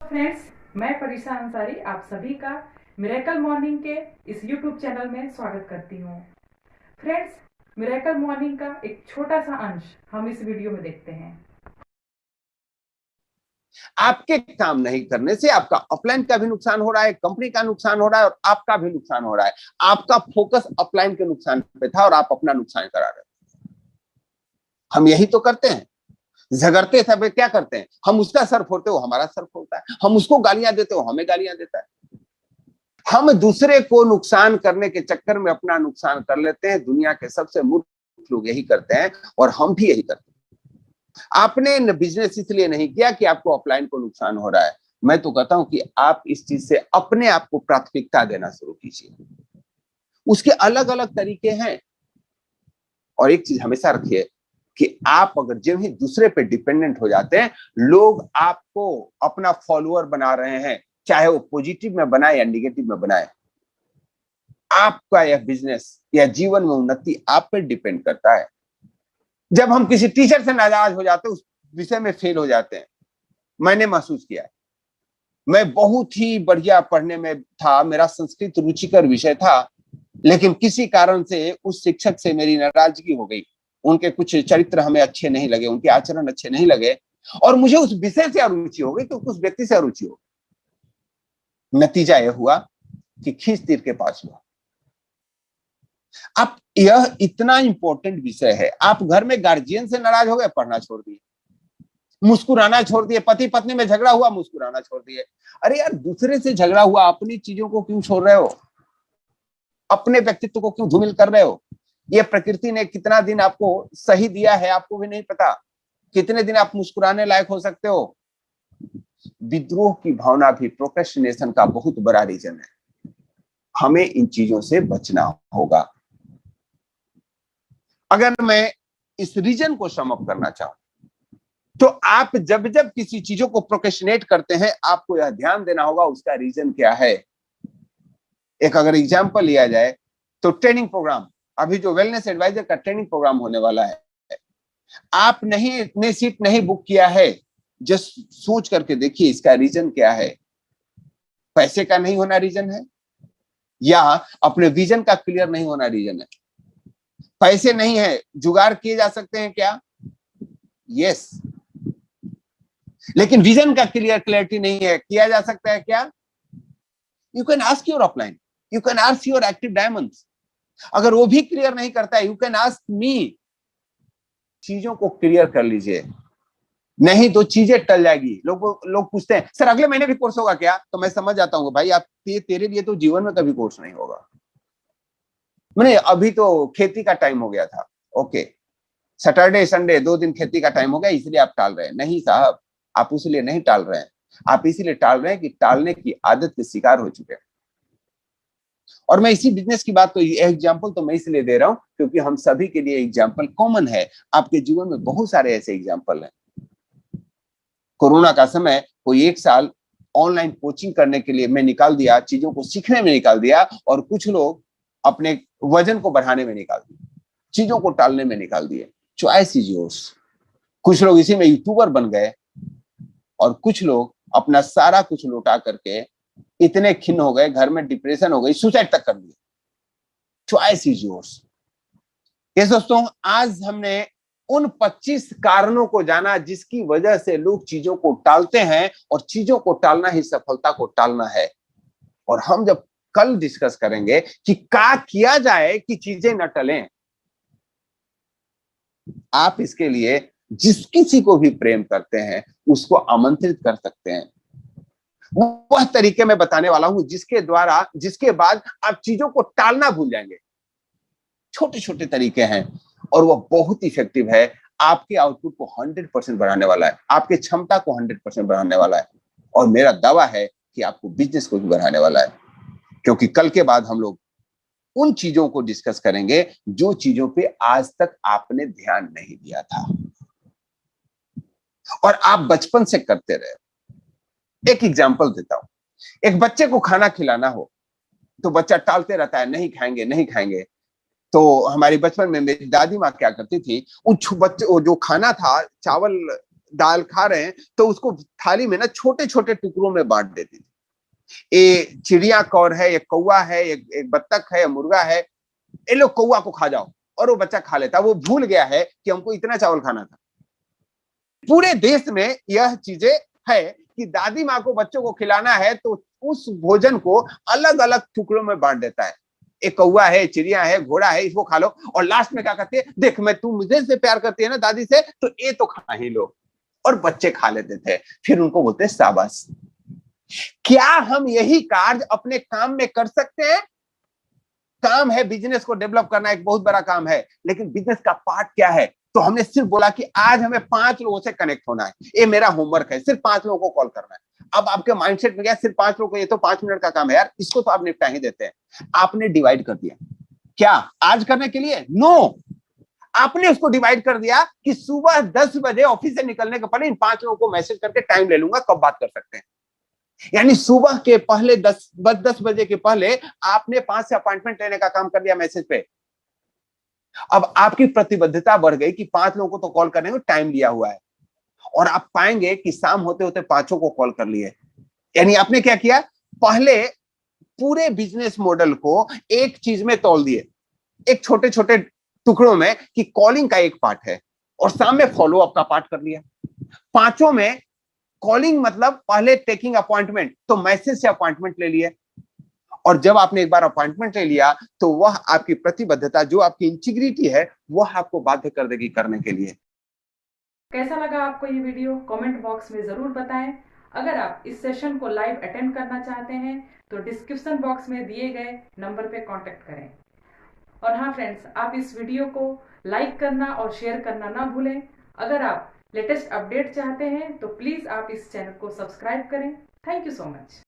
Friends, मैं परीक्षा अंसारी आप सभी का मिरेकल मॉर्निंग के इस यूट्यूब चैनल में स्वागत करती हूँ। फ्रेंड्स, मिरेकल मॉर्निंग का एक छोटा सा अंश हम इस वीडियो में देखते हैं। आपके काम नहीं करने से आपका अपलाइन का भी नुकसान हो रहा है, कंपनी का नुकसान हो रहा है और आपका भी नुकसान हो रहा है। आपका फोकस अपलाइन के नुकसान पे था और आप अपना नुकसान करा रहे हैं। हम यही तो करते हैं, झगड़ते सब क्या करते हैं, हम उसका सर फोड़ते हो हमारा सर फोड़ता है, हम उसको गालियां देते हो हमें गालियां देता है। हम दूसरे को नुकसान करने के चक्कर में अपना नुकसान कर लेते हैं। दुनिया के सबसे मूर्ख लोग यही करते हैं और हम भी यही करते हैं। आपने बिजनेस इसलिए नहीं किया कि आपको अपलाइन को नुकसान हो रहा है। मैं तो कहता हूं कि आप इस चीज से अपने आप को प्राथमिकता देना शुरू कीजिए। उसके अलग अलग तरीके हैं। और एक चीज हमेशा रखिए कि आप अगर जब ही दूसरे पे डिपेंडेंट हो जाते हैं, लोग आपको अपना फॉलोअर बना रहे हैं, चाहे वो पॉजिटिव में बनाए या निगेटिव में बनाए। आपका यह बिजनेस या जीवन में उन्नति आप पे डिपेंड करता है। जब हम किसी टीचर से नाराज हो जाते हैं, उस विषय में फेल हो जाते हैं। मैंने महसूस किया, मैं बहुत ही बढ़िया पढ़ने में था, मेरा संस्कृत रुचिकर विषय था, लेकिन किसी कारण से उस शिक्षक से मेरी नाराजगी हो गई। उनके कुछ चरित्र हमें अच्छे नहीं लगे, उनके आचरण अच्छे नहीं लगे और मुझे उस विषय से अरुचि हो गई, तो उस व्यक्ति से अरुचि हो गई। नतीजा यह हुआ कि खींच तीर के पास हुआ। अब यह इतना इंपॉर्टेंट विषय है, आप घर में गार्जियन से नाराज हो गए, पढ़ना छोड़ दिए, मुस्कुराना छोड़ दिए, पति पत्नी में झगड़ा हुआ, मुस्कुराना छोड़ दिए। अरे यार, दूसरे से झगड़ा हुआ, अपनी चीजों को क्यों छोड़ रहे हो? अपने व्यक्तित्व को क्यों धूमिल कर रहे हो? ये प्रकृति ने कितना दिन आपको सही दिया है आपको भी नहीं पता। कितने दिन आप मुस्कुराने लायक हो सकते हो? विद्रोह की भावना भी प्रोक्रेस्टिनेशन का बहुत बड़ा रीजन है। हमें इन चीजों से बचना होगा। अगर मैं इस रीजन को सम अप करना चाहूं, तो आप जब जब किसी चीजों को प्रोक्रेस्टिनेट करते हैं, आपको यह ध्यान देना होगा उसका रीजन क्या है। एक अगर एग्जांपल लिया जाए तो ट्रेनिंग प्रोग्राम, अभी जो वेलनेस एडवाइजर का ट्रेनिंग प्रोग्राम होने वाला है, आप नहीं ने सीट नहीं बुक किया है, जस्ट सोच करके देखिए इसका रीजन क्या है। पैसे का नहीं होना रीजन है, या अपने विजन का क्लियर नहीं होना रीजन है? पैसे नहीं है, जुगाड़ किए जा सकते हैं क्या? यस। लेकिन विजन का क्लियरिटी नहीं है, किया जा सकता है क्या? You can ask your upline, you can ask your active diamonds. अगर वो भी क्लियर नहीं करता है, यू कैन आस्क मी। चीजों को क्लियर कर लीजिए, नहीं तो चीजें टल जाएगी। लोग पूछते हैं सर अगले महीने भी कोर्स होगा क्या? तो मैं समझ जाता हूँ भाई, आप तेरे लिए तो जीवन में कभी कोर्स नहीं होगा। मैंने अभी तो खेती का टाइम हो गया था, ओके, सैटरडे संडे 2 दिन खेती का टाइम हो गया, इसलिए आप टाल रहे हैं? नहीं साहब, आप उसलिए नहीं टाल रहे हैं, आप इसीलिए टाल रहे हैं कि टालने की आदत के शिकार हो चुके हैं। और मैं इसी बिजनेस की बात, तो एग्जाम्पल तो मैं इसलिए दे रहा हूं क्योंकि हम सभी के लिए एग्जाम्पल कॉमन है। आपके जीवन में बहुत सारे ऐसे एग्जाम्पल हैं। कोरोना का समय, कोई 1 साल ऑनलाइन कोचिंग करने के लिए मैं निकाल दिया, चीजों को सीखने में निकाल दिया, और कुछ लोग अपने वजन को बढ़ाने में निकाल दिए, चीजों को टालने में निकाल दिए। Choice is yours. कुछ लोग इसी में यूट्यूबर बन गए और कुछ लोग अपना सारा कुछ लौटा करके इतने खिन्न हो गए, घर में डिप्रेशन हो गई, सुसाइड तक कर दिया। Choice is yours. ये दोस्तों, आज हमने उन 25 कारणों को जाना जिसकी वजह से लोग चीजों को टालते हैं, और चीजों को टालना ही सफलता को टालना है। और हम जब कल डिस्कस करेंगे कि क्या किया जाए कि चीजें न टलें। आप इसके लिए जिस किसी को भी प्रेम करते हैं उसको आमंत्रित कर सकते हैं। वह तरीके में बताने वाला हूं जिसके बाद आप चीजों को टालना भूल जाएंगे। छोटे छोटे तरीके हैं और वह बहुत इफेक्टिव है। आपके आउटपुट को 100% बढ़ाने वाला है, आपकी क्षमता को 100% बढ़ाने वाला है, और मेरा दावा है कि आपको बिजनेस को भी बढ़ाने वाला है। क्योंकि कल के बाद हम लोग उन चीजों को डिस्कस करेंगे जो चीजों पे आज तक आपने ध्यान नहीं दिया था और आप बचपन से करते रहे। एक एग्जांपल देता हूं। एक बच्चे को खाना खिलाना हो तो बच्चा टालते रहता है, नहीं खाएंगे नहीं खाएंगे। तो हमारी बचपन में मेरी दादी माँ क्या करती थी, वो बच्चे वो जो खाना था, चावल दाल खा रहे हैं तो उसको थाली में ना छोटे छोटे टुकड़ों में बांट देती थी। ये चिड़िया कौर है, ये कौवा है, ये बत्तख है, ये मुर्गा है, ये लोग कौवा को खा जाओ, और वो बच्चा खा लेता। वो भूल गया है कि हमको इतना चावल खाना था। पूरे देश में यह चीजें है कि दादी माँ को बच्चों को खिलाना है तो उस भोजन को अलग अलग टुकड़ों में बांट देता है। एक कौवा है, चिड़िया है, घोड़ा है, इसको खा लो, और लास्ट में क्या कहते हैं, देख मैं तू मुझे से प्यार करती है ना दादी से, तो ये तो खा ही लो। और बच्चे खा लेते थे, फिर उनको बोलते शाबाश। क्या हम यही कार्य अपने काम में कर सकते हैं? काम है बिजनेस को डेवलप करना, एक बहुत बड़ा काम है, लेकिन बिजनेस का पार्ट क्या है? तो हमने सिर्फ बोला कि आज हमें 5 लोगों से कनेक्ट होना है, ये मेरा होमवर्क है, सिर्फ 5 लोगों को कॉल करना है। अब आपके माइंडसेट में क्या, सिर्फ 5 लोगों को, ये तो 5 मिनट का काम है यार, इसको तो आप निपटा ही देते हैं। आपने डिवाइड कर दिया, क्या आज करने के लिए? नो, आपने उसको डिवाइड कर दिया कि सुबह 10 बजे ऑफिस से निकलने के पहले इन 5 लोगों को मैसेज करके टाइम ले लूंगा, कब बात कर सकते हैं। यानी सुबह के पहले 10 बजे के पहले आपने 5 से अपॉइंटमेंट लेने का काम कर दिया मैसेज पे। अब आपकी प्रतिबद्धता बढ़ गई कि 5 लोगों को तो कॉल करने में टाइम लिया हुआ है, और आप पाएंगे कि शाम होते होते 5 को कॉल कर लिए। यानी आपने क्या किया, पहले पूरे बिजनेस मॉडल को एक चीज में तौल दिए, एक छोटे छोटे टुकड़ों में, कि कॉलिंग का एक पार्ट है और सामने फॉलो अप का पार्ट कर लिया। 5 में कॉलिंग मतलब पहले टेकिंग अपॉइंटमेंट, तो मैसेज से अपॉइंटमेंट ले लिए, और जब आपने एक बार अपॉइंटमेंट ले लिया तो वह आपकी प्रतिबद्धता, जो आपकी इंटीग्रिटी है, वह आपको बाध्य कर देगी करने के लिए। कैसा लगा आपको ये वीडियो? कमेंट बॉक्स में जरूर बताएं। अगर आप इस सेशन को लाइव अटेंड करना चाहते हैं तो डिस्क्रिप्शन बॉक्स में दिए गए नंबर पे कांटेक्ट करें। और हाँ फ्रेंड्स, आप इस वीडियो को लाइक करना और शेयर करना ना भूलें। अगर आप लेटेस्ट अपडेट चाहते हैं तो प्लीज आप इस चैनल को सब्सक्राइब करें। Thank you so much.